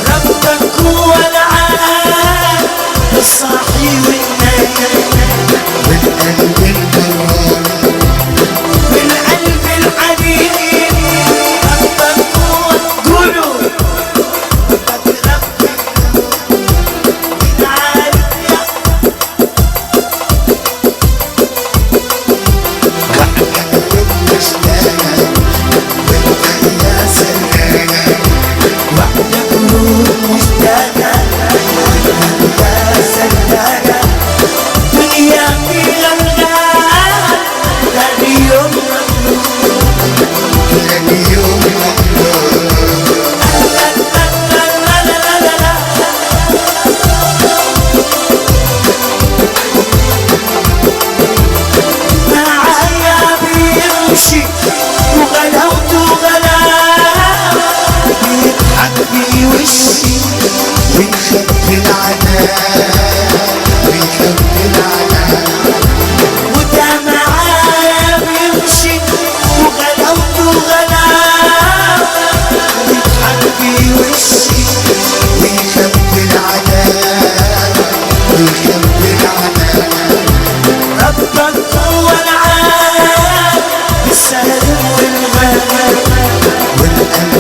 ربك هو العالم الصاحي والنايم والقلب الجرار والقلب الحنين. ربك هو قولوا ربك من عارف يا وحدك ومشتاق وانت يا سلام. وحدك ومشتاق وانت يا سلام. دنيا فيها الغال تاني يوم تاني يوم معايا بيمشي وغلاوته غلاوة بيضحك بوشي ويخبي العناء ويخبي العناء. وده معايا بيمشي وغلاوته غلاوة بيضحك بوشي ويخبي العناء ويخبي العناء. ربك هو العالم السهل والغالب والأمان